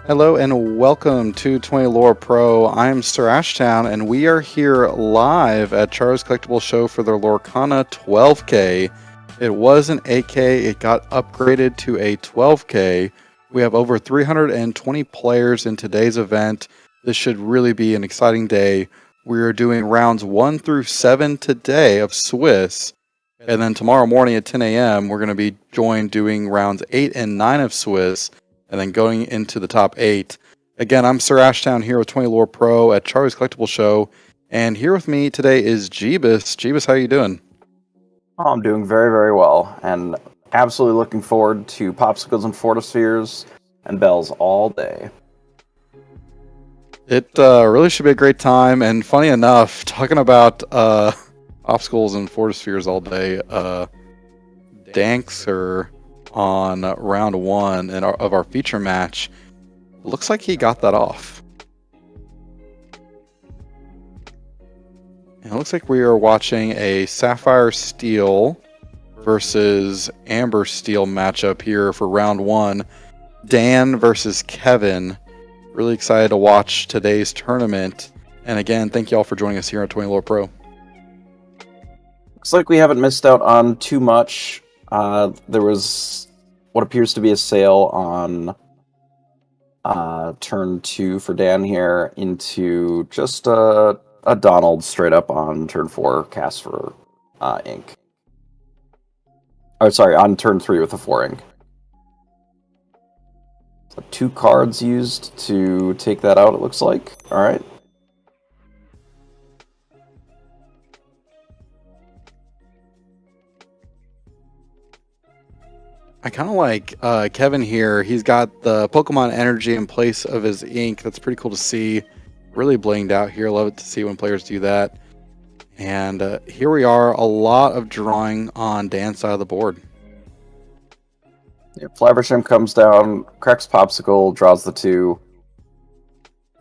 Hello and welcome to 20 Lore Pro. I'm SirAshtown and we are here live at Char's Collectible Show for their Lorcana 12K. It was an 8K, it got upgraded to a 12K. We have over 320 players in today's event. This should really be an exciting day. We are doing rounds 1 through 7 today of Swiss. And then tomorrow morning at 10 a.m. we're going to be joined doing rounds 8 and 9 of Swiss. And then going into the top 8. Again, I'm SirAshtown here with 20 Lore Pro at Charlie's Collectible Show. And here with me today is Jebas. Jebas, how are you doing? Oh, I'm doing very, very well. And absolutely looking forward to popsicles and fortispheres and bells all day. It really should be a great time. And funny enough, talking about popsicles and fortispheres all day, Danxor on round 1 of our feature match, looks like he got that off. And it looks like we are watching a Sapphire Steel versus Amber Steel matchup here for round 1. Dan versus Keven. Really excited to watch today's tournament. And again, thank you all for joining us here on 20 Lore Pro. Looks like we haven't missed out on too much. There was what appears to be a sale on turn 2 for Dan here into just a Donald straight up on turn 4 cast for Ink. Oh, sorry, on turn 3 with a 4 Ink. So 2 cards used to take that out, it looks like. Alright. I kind of like Keven here. He's got the Pokemon energy in place of his ink. That's pretty cool to see. Really blinged out here. Love it to see when players do that. And here we are. A lot of drawing on Dan's side of the board. Yeah, Flaversham comes down, cracks Popsicle, draws the 2.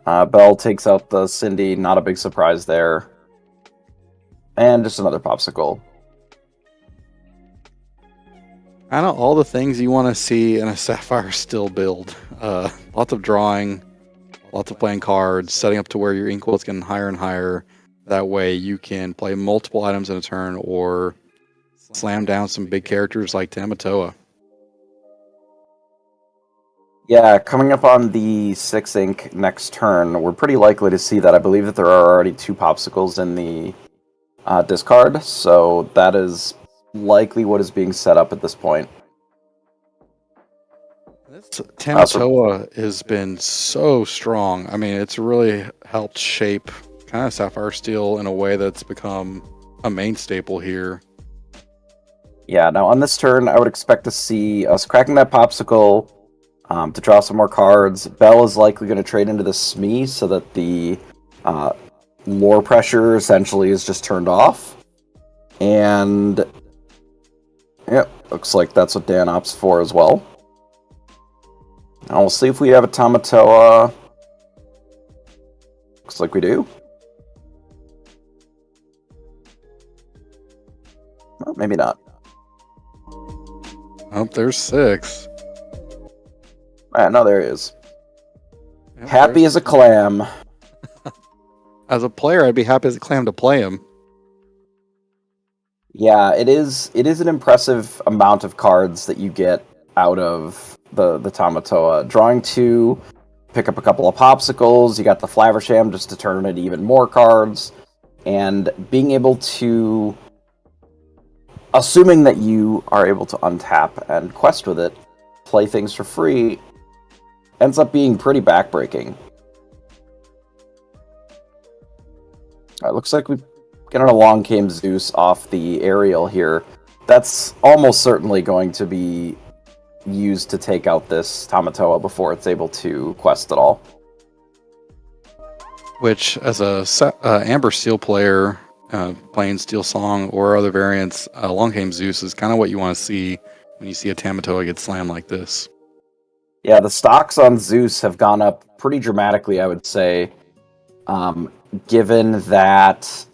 Bell takes out the Cindy. Not a big surprise there. And just another Popsicle. Kind of all the things you want to see in a Sapphire Steel build. Lots of drawing, lots of playing cards, setting up to where your ink is getting higher and higher. That way you can play multiple items in a turn or slam down some big characters like Tamatoa. Yeah, coming up on the 6 ink next turn, we're pretty likely to see that. I believe that there are already 2 Popsicles in the discard, so that is likely what is being set up at this point. This Tamatoa has been so strong. I mean, it's really helped shape kind of Sapphire Steel in a way that's become a main staple here. Yeah, now on this turn, I would expect to see us cracking that Popsicle to draw some more cards. Bell is likely going to trade into the Smee so that the lore pressure essentially is just turned off. And yep, looks like that's what Dan opts for as well. Now we'll see if we have a Tamatoa. Looks like we do. Well, maybe not. Oh, there's 6. No, there he is. Yep, Happy as a clam. As a player, I'd be happy as a clam to play him. Yeah, it is an impressive amount of cards that you get out of the Tamatoa. Drawing 2, pick up a couple of Popsicles, you got the Flaversham just to turn into even more cards, and being able to, assuming that you are able to untap and quest with it, play things for free, ends up being pretty backbreaking. It looks like we've got a long came Zeus off the aerial here. That's almost certainly going to be used to take out this Tamatoa before it's able to quest at all. Which, as a Amber Steel player, playing Steel Song or other variants, Long Game Zeus is kind of what you want to see when you see a Tamatoa get slammed like this. Yeah, the stocks on Zeus have gone up pretty dramatically, I would say, given that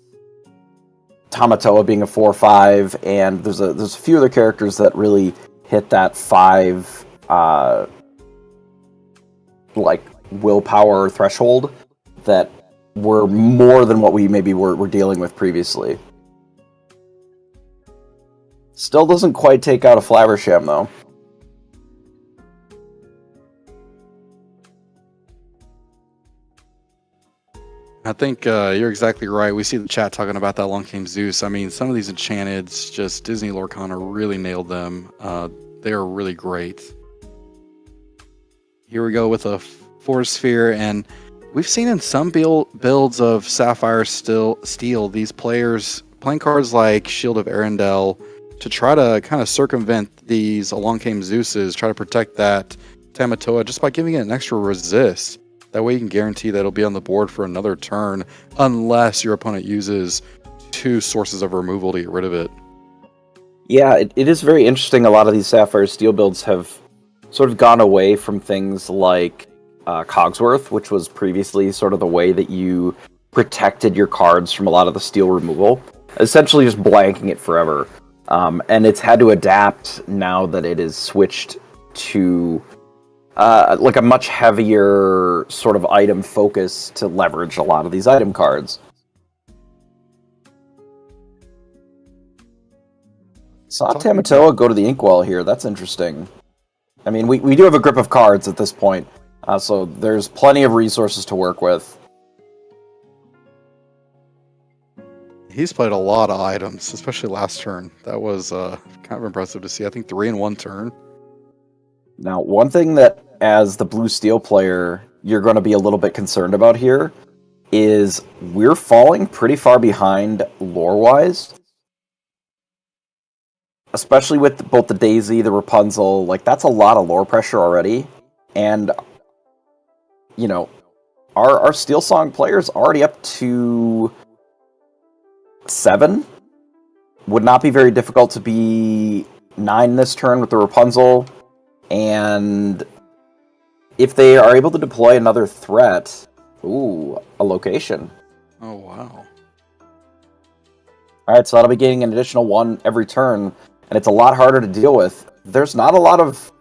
Tamatoa being a 4/5, and there's a few other characters that really hit that 5 like willpower threshold that were more than what we maybe were dealing with previously. Still doesn't quite take out a Flabbersham, though. I think you're exactly right. We see the chat talking about that Long Came Zeus. I mean, some of these enchanteds, just Disney Lorcana really nailed them. They are really great. Here we go with a Force Sphere, and we've seen in some builds of Sapphire Steel, these players playing cards like Shield of Arendelle to try to kind of circumvent these Along Came Zeuses, try to protect that Tamatoa just by giving it an extra resist. That way you can guarantee that it'll be on the board for another turn, unless your opponent uses 2 sources of removal to get rid of it. Yeah, it is very interesting. A lot of these Sapphire Steel builds have sort of gone away from things like Cogsworth, which was previously sort of the way that you protected your cards from a lot of the steel removal. Essentially just blanking it forever. And it's had to adapt now that it is switched to like a much heavier sort of item focus to leverage a lot of these item cards. Saw Tamatoa go to the Inkwell here. That's interesting. I mean, we do have a grip of cards at this point, so there's plenty of resources to work with. He's played a lot of items, especially last turn. That was kind of impressive to see. I think 3 in 1 turn. Now, one thing that, as the blue steel player, you're going to be a little bit concerned about here is we're falling pretty far behind lore-wise. Especially with both the Daisy, the Rapunzel, like, that's a lot of lore pressure already. And, you know, our Steel Song player's already up to 7. Would not be very difficult to be 9 this turn with the Rapunzel. And if they are able to deploy another threat, ooh, a location. Oh, wow. Alright, so that'll be getting an additional 1 every turn, and it's a lot harder to deal with. There's not a lot of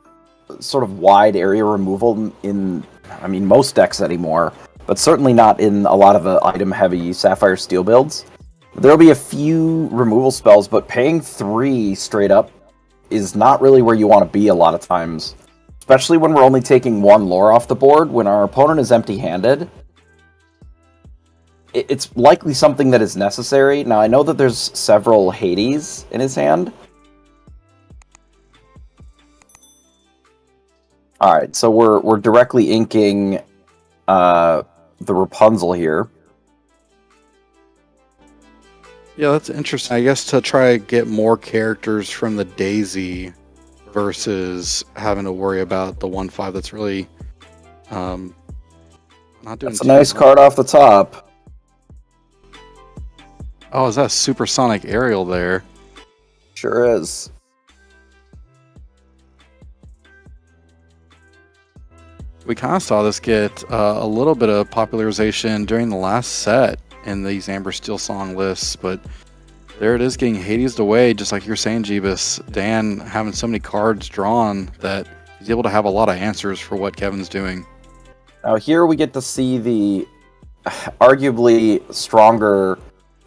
sort of wide area removal in, I mean, most decks anymore, but certainly not in a lot of the item-heavy Sapphire Steel builds. There'll be a few removal spells, but paying 3 straight up is not really where you want to be a lot of times. Especially when we're only taking 1 lore off the board, when our opponent is empty-handed. It's likely something that is necessary. Now, I know that there's several Hades in his hand. Alright, so we're directly inking the Rapunzel here. Yeah, that's interesting. I guess to try to get more characters from the Daisy versus having to worry about the 1/5 that's really not doing. That's a nice card off the top. Oh, is that Supersonic Aerial there? Sure is. We kind of saw this get a little bit of popularization during the last set in these Amber Steel Song lists, but there it is getting Hades away, just like you're saying, Jebas. Dan having so many cards drawn that he's able to have a lot of answers for what Kevin's doing. Now here we get to see the arguably stronger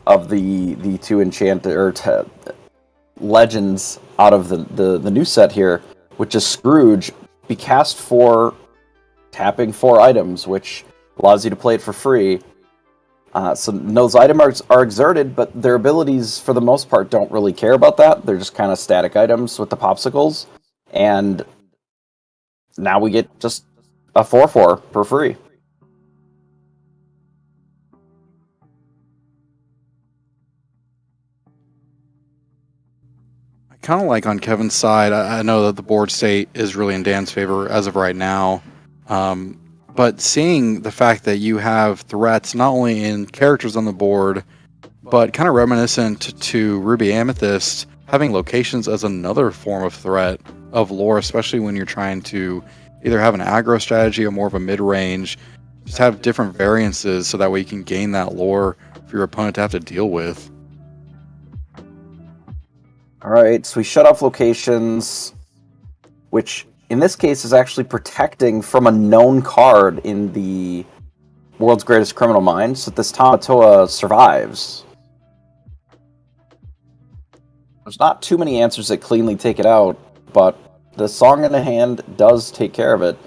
of the 2 enchanted or legends out of the new set here, which is Scrooge. Be cast for tapping 4 items, which allows you to play it for free. So those items are exerted, but their abilities, for the most part, don't really care about that. They're just kind of static items with the popsicles. And now we get just a 4/4 for free. I kind of like on Kevin's side, I know that the board state is really in Dan's favor as of right now. But seeing the fact that you have threats not only in characters on the board, but kind of reminiscent to Ruby Amethyst, having locations as another form of threat of lore, especially when you're trying to either have an aggro strategy or more of a mid-range, just have different variances so that way you can gain that lore for your opponent to have to deal with. Alright, so we shut off locations, which in this case, is actually protecting from a known card in the World's Greatest Criminal Minds, so that this Tamatoa survives. There's not too many answers that cleanly take it out, but the Song in the Hand does take care of it.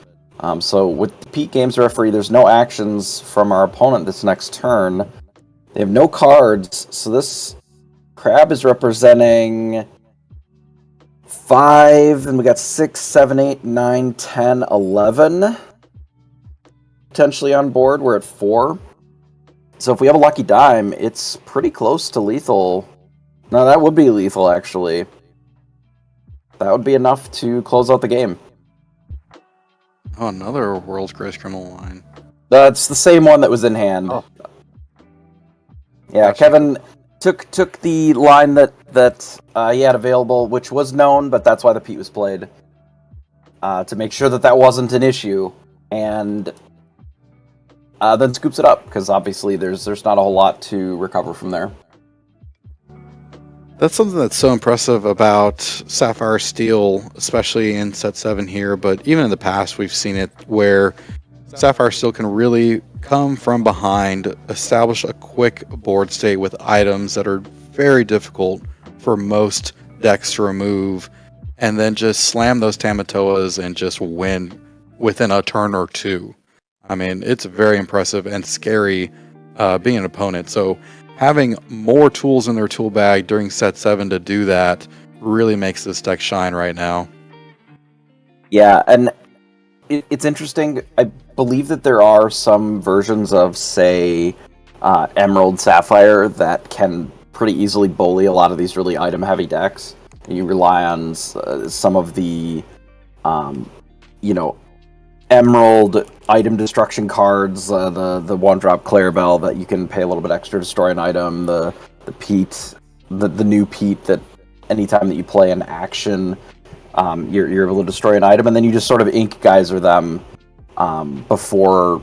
So with the Pete Games referee, there's no actions from our opponent this next turn. They have no cards, so this crab is representing 5, and we got 6, 7, 8, 9, 10, 11 potentially on board. We're at 4. So if we have a lucky dime, it's pretty close to lethal. No, that would be lethal, actually. That would be enough to close out the game. Oh, another World's Greatest Criminal line. That's the same one that was in hand. Oh. Yeah, Gotcha. Keven took the line that he had available, which was known, but that's why the Pete was played. To make sure that wasn't an issue. And then scoops it up, because obviously there's not a whole lot to recover from there. That's something that's so impressive about Sapphire Steel, especially in set 7 here, but even in the past we've seen it where Sapphire Steel can really come from behind, establish a quick board state with items that are very difficult for most decks to remove, and then just slam those Tamatoas and just win within a turn or two. I mean, it's very impressive and scary being an opponent. So having more tools in their tool bag during set 7 to do that really makes this deck shine right now. Yeah, and it's interesting. I believe that there are some versions of, say, Emerald Sapphire that can pretty easily bully a lot of these really item-heavy decks. You rely on some of the, Emerald item destruction cards, the one-drop Clarabelle that you can pay a little bit extra to destroy an item, the Pete, the new Pete that anytime that you play an action, you're able to destroy an item, and then you just sort of ink geyser them before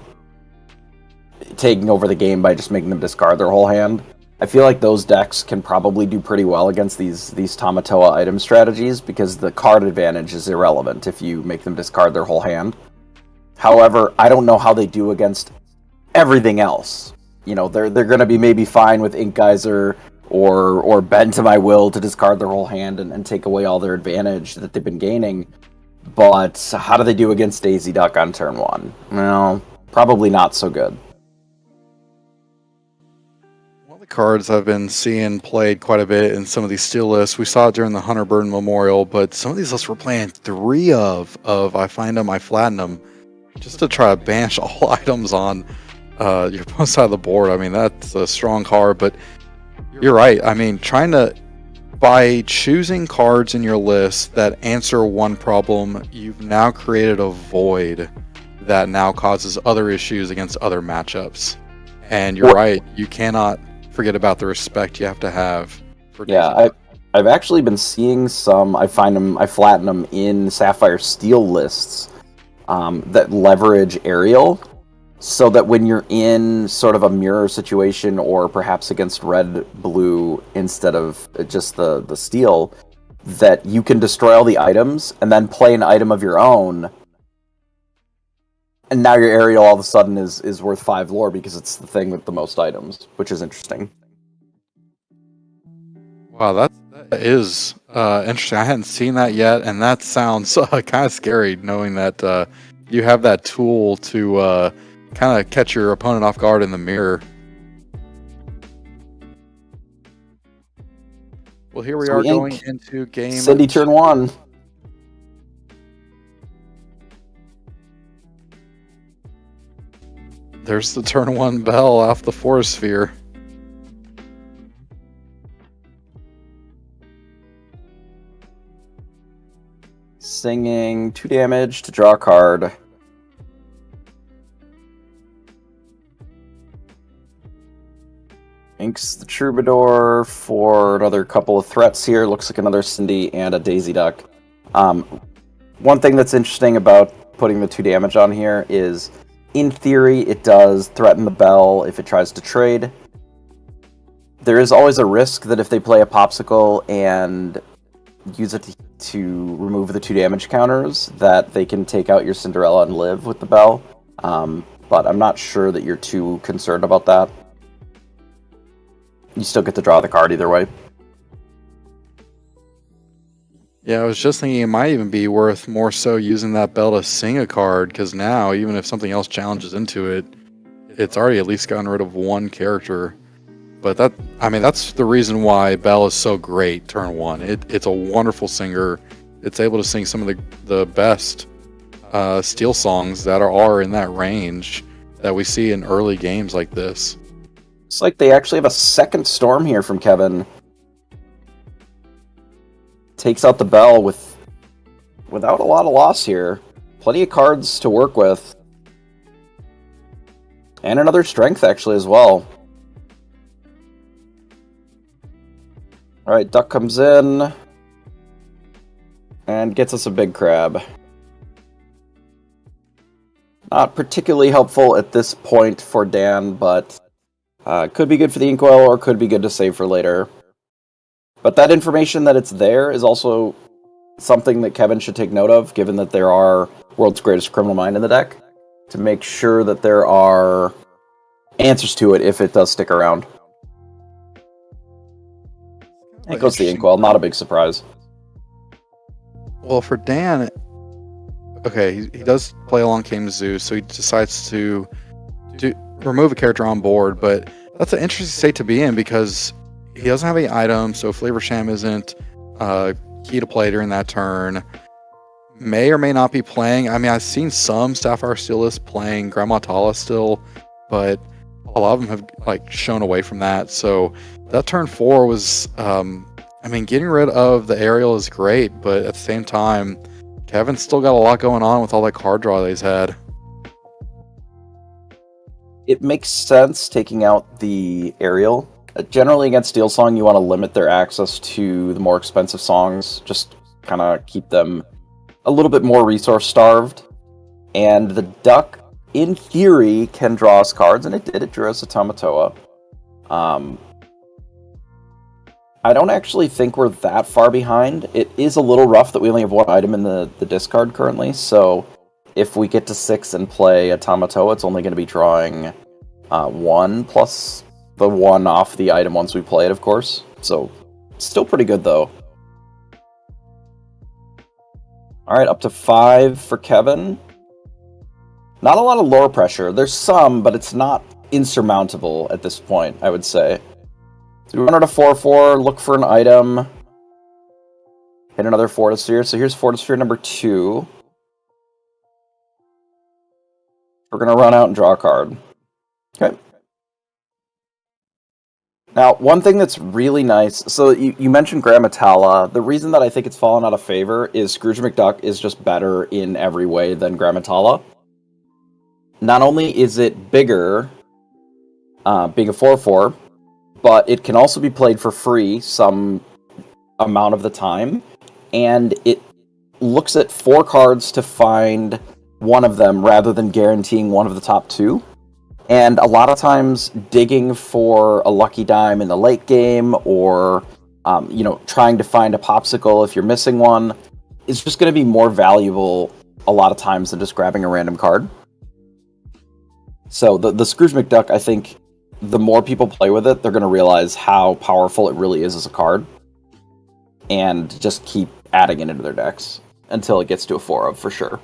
taking over the game by just making them discard their whole hand. I feel like those decks can probably do pretty well against these Tamatoa item strategies, because the card advantage is irrelevant if you make them discard their whole hand. However, I don't know how they do against everything else. They're going to be maybe fine with Ink Geyser or Bend to My Will to discard their whole hand and take away all their advantage that they've been gaining. But how do they do against Daisy Duck on turn 1? Well, probably not so good. One of the cards I've been seeing played quite a bit in some of these steel lists, we saw it during the Hunter Burden Memorial, but some of these lists we're playing 3 of I find them, I flatten them, just to try to banish all items on your opponent's side of the board. I mean, that's a strong card, but you're right. I mean, by choosing cards in your list that answer one problem, you've now created a void that now causes other issues against other matchups. And you're right, you cannot forget about the respect you have to have for Daisy. Yeah, I've actually been seeing some, I flatten them in Sapphire Steel lists that leverage Aerial, so that when you're in sort of a mirror situation, or perhaps against red-blue instead of just the steel, that you can destroy all the items and then play an item of your own, and now your Aerial all of a sudden is worth 5 lore because it's the thing with the most items, which is interesting. Wow, that is interesting. I hadn't seen that yet, and that sounds kind of scary, knowing that you have that tool to kind of catch your opponent off guard in the mirror. Well, here we are going into game... Cindy turn 1. There's the turn 1 bell off the Forest Sphere. Singing 2 damage to draw a card. Inks the Troubadour for another couple of threats here. Looks like another Cindy and a Daisy Duck. One thing that's interesting about putting the 2 damage on here is, in theory, it does threaten the bell if it tries to trade. There is always a risk that if they play a Popsicle and use it to to remove the 2 damage counters, that they can take out your Cinderella and live with the Bell. But I'm not sure that you're too concerned about that. You still get to draw the card either way. Yeah, I was just thinking it might even be worth more so using that Bell to sing a card, because now, even if something else challenges into it, it's already at least gotten rid of one character. But that's the reason why Bell is so great turn 1. It's a wonderful singer. It's able to sing some of the best Steel songs that are in that range that we see in early games like this. It's like they actually have a second Storm here from Keven. Takes out the Bell without a lot of loss here. Plenty of cards to work with. And another Strength, actually, as well. Alright, Duck comes in. And gets us a big Crab. Not particularly helpful at this point for Dan, but could be good for the Inkwell, or could be good to save for later. But that information that it's there is also something that Keven should take note of, given that there are World's Greatest Criminal Mind in the deck, to make sure that there are answers to it if it does stick around. It goes to the Inkwell, not a big surprise. Well, for Dan, okay, he does play along King Zeus, so he decides to remove a character on board, but that's an interesting state to be in because he doesn't have any items, so Flavor Sham isn't key to play during that turn. May or may not be playing. I mean, I've seen some Sapphire Steelists playing Grandma Tala still, but a lot of them have shown away from that. So that turn 4 was, getting rid of the aerial is great, but at the same time, Kevin's still got a lot going on with all that card draw that he's had. It makes sense taking out the aerial. Generally against Steel Song, you want to limit their access to the more expensive songs. Just kind of keep them a little bit more resource-starved. And the Duck, in theory, can draw us cards, and it did. It drew us a Tamatoa. I don't actually think we're that far behind. It is a little rough that we only have 1 item in the discard currently, so if we get to 6 and play a Tamatoa, it's only going to be drawing 1 plus the 1 off the item once we play it, of course. So, still pretty good, though. Alright, up to 5 for Keven. Not a lot of lore pressure. There's some, but it's not insurmountable at this point, I would say. So we run out of 4/4, look for an item. Hit another Fortisphere. So here's Fortisphere number 2. We're going to run out and draw a card. Okay. Now, one thing that's really nice, so you mentioned Grandma Tala. The reason that I think it's fallen out of favor is Scrooge McDuck is just better in every way than Grandma Tala. Not only is it bigger, being a 4/4, but it can also be played for free some amount of the time, and it looks at 4 cards to find one of them rather than guaranteeing one of the top 2. And a lot of times, digging for a lucky dime in the late game, or trying to find a popsicle if you're missing one, is just going to be more valuable a lot of times than just grabbing a random card. So the Scrooge McDuck, I think, the more people play with it, they're going to realize how powerful it really is as a card, and just keep adding it into their decks until it gets to a 4 of for sure.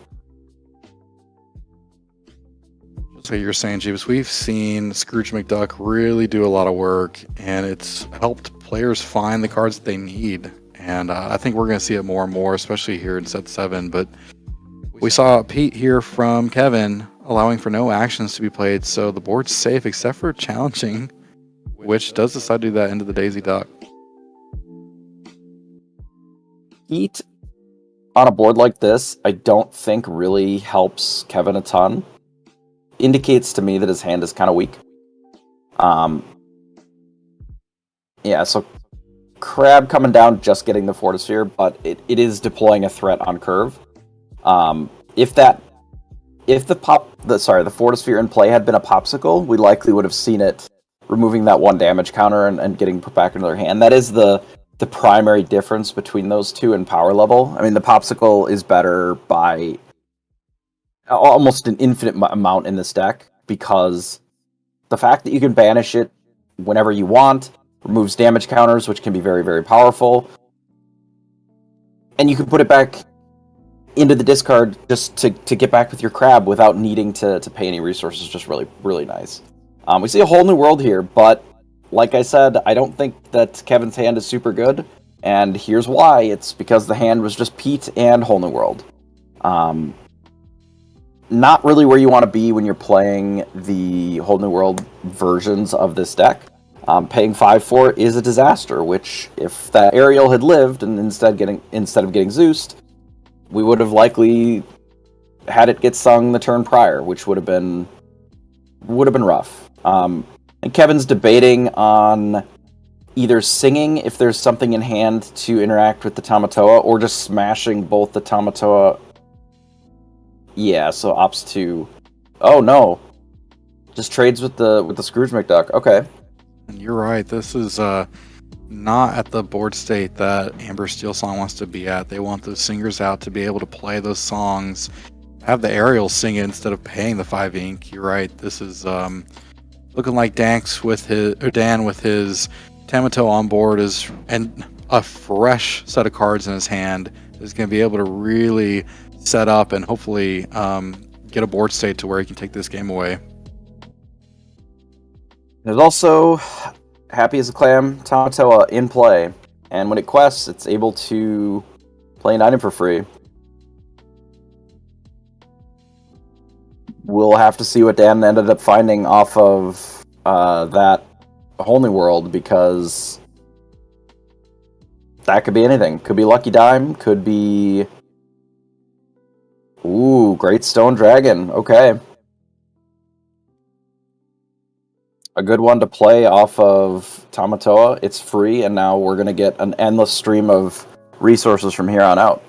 So you're saying, Jebas, we've seen Scrooge McDuck really do a lot of work, and it's helped players find the cards that they need. And I think we're going to see it more and more, especially here in set 7. But we saw Pete here from Keven allowing for no actions to be played, so the board's safe except for challenging, which does decide to do that into the Daisy Duck. Pete on a board like this, I don't think really helps Keven a ton. Indicates to me that his hand is kind of weak. Yeah, so Crab coming down, just getting the Fortisphere, but it is deploying a threat on curve. If the Fortisphere in play had been a popsicle, we likely would have seen it removing that 1 damage counter and getting put back into their hand. That is the the primary difference between those two in power level. I mean, the Popsicle is better by almost an infinite amount in this deck, because the fact that you can banish it whenever you want removes damage counters, which can be very, very powerful. And you can put it back into the discard just to get back with your crab without needing to pay any resources. Just really, really nice. We see a whole new world here, but like I said, I don't think that Kevin's hand is super good, and here's why. It's because the hand was just Pete and Whole New World. Not really where you want to be when you're playing the Whole New World versions of this deck. Paying 5 for it is a disaster, which, if that Ariel had lived and instead of getting Zeused, we would have likely had it get sung the turn prior, which would have been rough. And Kevin's debating on either singing if there's something in hand to interact with the Tamatoa, or just smashing both the Tamatoa. Yeah, so opts to... Oh no! Just trades with the Scrooge McDuck. Okay. And you're right, this is not at the board state that Amber Steel Song wants to be at. They want those singers out to be able to play those songs, have the Ariel sing it instead of paying the 5 ink. You're right, this is looking like Dan with his Tamato on board and a fresh set of cards in his hand is going to be able to really set up and hopefully get a board state to where he can take this game away. There's also Happy as a Clam Tamatoa in play, and when it quests, it's able to play an item for free. We'll have to see what Dan ended up finding off of that Whole New World, because that could be anything. Could be Lucky Dime, could be... Ooh, Great Stone Dragon. Okay. A good one to play off of Tamatoa. It's free, and now we're going to get an endless stream of resources from here on out.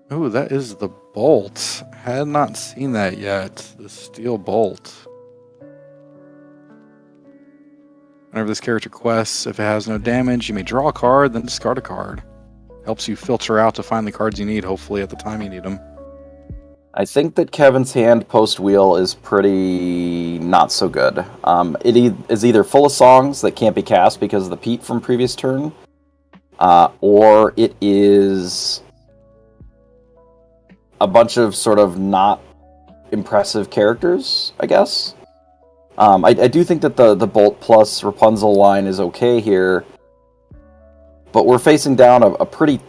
Oh, that is the bolt. Had not seen that yet. The steel bolt. Whenever this character quests, if it has no damage, you may draw a card, then discard a card. Helps you filter out to find the cards you need, hopefully at the time you need them. I think that Kevin's hand post-wheel is pretty not so good. It is either full of songs that can't be cast because of the Pete from previous turn, or it is a bunch of sort of not impressive characters, I guess. I do think that the Bolt plus Rapunzel line is okay here, but we're facing down a pretty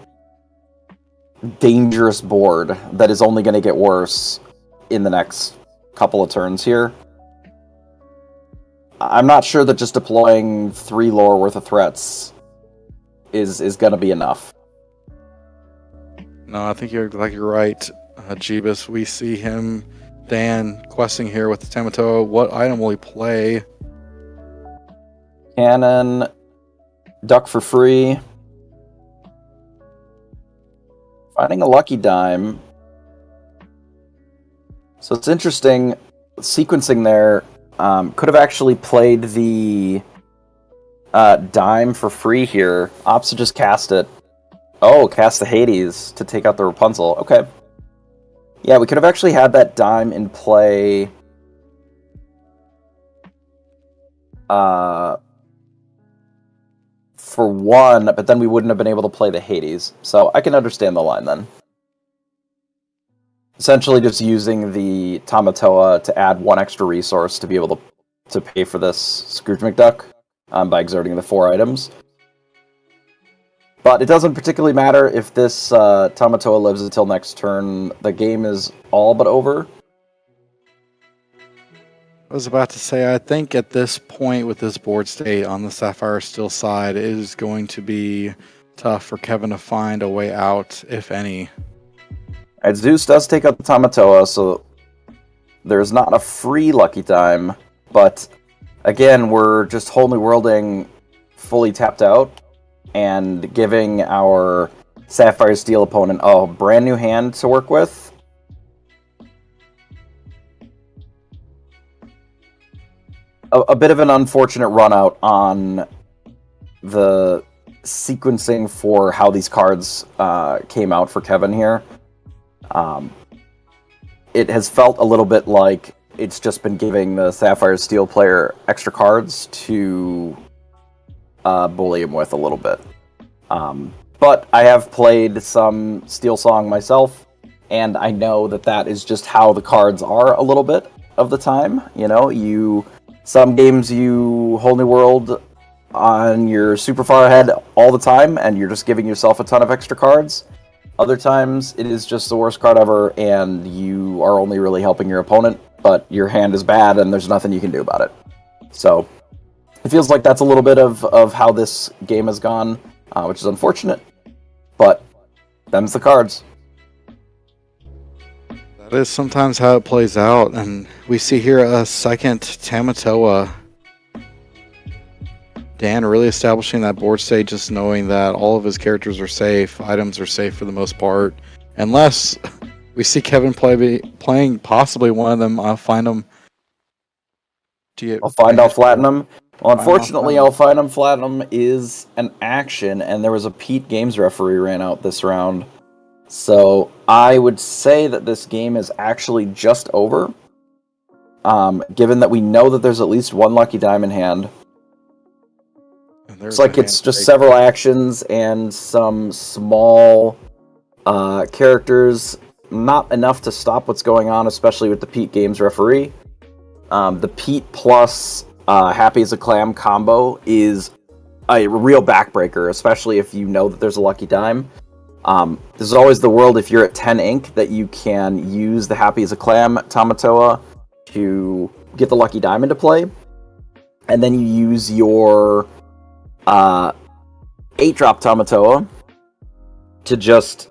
dangerous board that is only going to get worse in the next couple of turns here. I'm not sure that just deploying 3 lore worth of threats is going to be enough. No, I think you're right, Jebas. We see him, Dan, questing here with the Tamatoa. What item will he play? Cannon, Duck for free. Finding a Lucky Dime. So it's interesting, sequencing there. Could have actually played the Dime for free here. Opts to just cast it. Oh, cast the Hades to take out the Rapunzel. Okay. Yeah, we could have actually had that Dime in play. For one, but then we wouldn't have been able to play the Hades. So I can understand the line then. Essentially just using the Tamatoa to add 1 extra resource to be able to pay for this Scrooge McDuck by exerting the 4 items. But it doesn't particularly matter if this Tamatoa lives until next turn. The game is all but over. I was about to say, I think at this point with this board state on the Sapphire Steel side, it is going to be tough for Kevin to find a way out, if any. Alright, Zeus does take out the Tamatoa, so there's not a free Lucky Time, but again, we're just Whole New Worlding fully tapped out and giving our Sapphire Steel opponent a brand new hand to work with. a bit of an unfortunate run out on the sequencing for how these cards came out for Keven here. It has felt a little bit like it's just been giving the Sapphire Steel player extra cards to bully him with a little bit. But I have played some Steel Song myself, and I know that that is just how the cards are a little bit of the time. You know, some games you Whole New World on your super far ahead all the time, and you're just giving yourself a ton of extra cards. Other times, it is just the worst card ever, and you are only really helping your opponent, but your hand is bad, and there's nothing you can do about it. So, it feels like that's a little bit of how this game has gone, which is unfortunate, but them's the cards. That is sometimes how it plays out, and we see here a second Tamatoa. Dan really establishing that board state, just knowing that all of his characters are safe, items are safe for the most part, unless we see Keven playing possibly one of them. I'll find him. I'll flatten him. Well, unfortunately, I'll find him flatten him is an action, and there was a Pete Games referee ran out this round. So I would say that this game is actually just over, given that we know that there's at least one lucky diamond hand. It's like it's just several actions and some small characters, not enough to stop what's going on, especially with the Pete Games referee. The Pete plus Happy as a Clam combo is a real backbreaker, especially if you know that there's a lucky dime. There's always the world, if you're at 10 ink, that you can use the Happy as a Clam Tamatoa to get the lucky dime into play. And then you use your 8-drop Tamatoa to just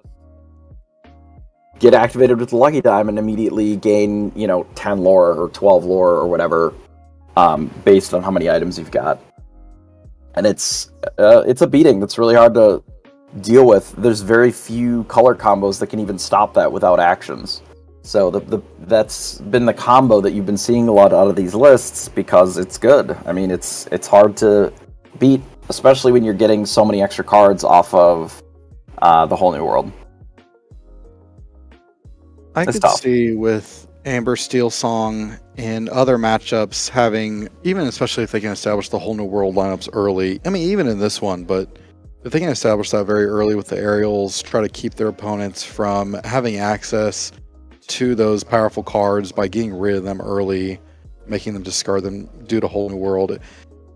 get activated with the lucky dime and immediately gain, 10 lore or 12 lore or whatever, based on how many items you've got. And it's a beating that's really hard to deal with. There's very few color combos that can even stop that without actions. So that's been the combo that you've been seeing a lot out of these lists because it's good. I mean, it's hard to beat, especially when you're getting so many extra cards off of the Whole New World. I could see with Amber Steel Song in other matchups having, even especially if they can establish the Whole New World lineups early. I mean, even in this one, but if they can establish that very early with the aerials, try to keep their opponents from having access to those powerful cards by getting rid of them early, making them discard them due to Whole New World.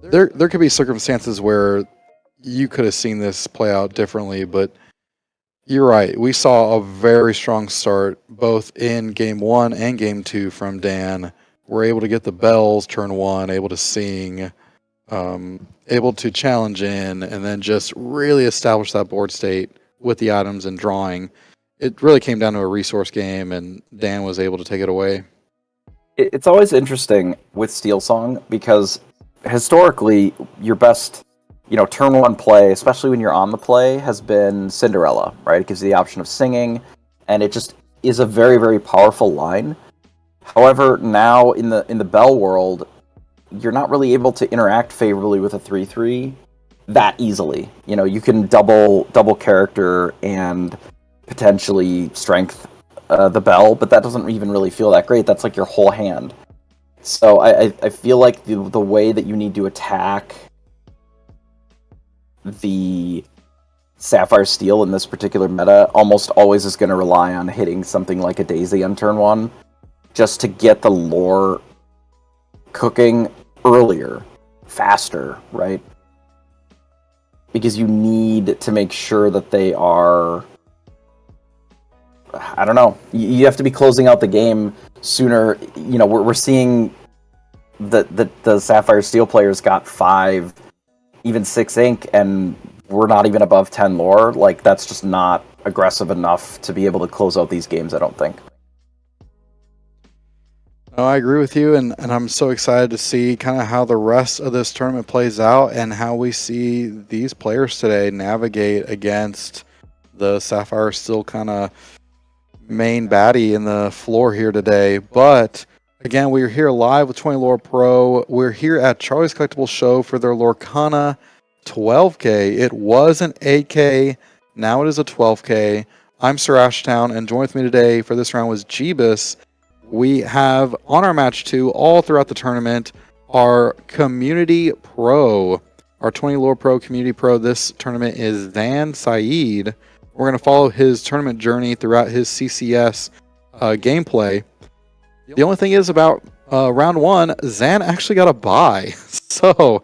There could be circumstances where you could have seen this play out differently, but you're right. We saw a very strong start both in Game 1 and Game 2 from Dan. We're able to get the bells turn 1, able to sing, able to challenge in, and then just really establish that board state with the items and drawing. It really came down to a resource game, and Dan was able to take it away. It's always interesting with Steel Song because historically, your best, turn 1 play, especially when you're on the play, has been Cinderella, right? It gives you the option of singing, and it just is a very, very powerful line. However, now in the Bell world, you're not really able to interact favorably with a 3/3 that easily. You can double character and potentially strength the Bell, but that doesn't even really feel that great. That's like your whole hand. So I feel like the way that you need to attack the Sapphire Steel in this particular meta almost always is going to rely on hitting something like a Daisy on turn 1 just to get the lore cooking earlier, faster, right? Because you need to make sure that they are, I don't know, you have to be closing out the game sooner. We're seeing that the Sapphire Steel players got 5, even 6 ink, and we're not even above 10 lore. Like, that's just not aggressive enough to be able to close out these games, I don't think. No, I agree with you, and I'm so excited to see kind of how the rest of this tournament plays out and how we see these players today navigate against the Sapphire Steel kind of main baddie in the floor here today. But Again, we're here live with 20 Lore Pro. We're here at Charlie's Collectible Show for their Lorcana 12K. It was an 8K, now it is a 12K. I'm SirAshtown, and join with me today for this round was Jebas. We have on our match 2 all throughout the tournament our Community Pro. Our 20 Lore Pro Community Pro this tournament is Zan Saeed. We're going to follow his tournament journey throughout his CCS gameplay. The only thing is about round 1, Zan actually got a bye. So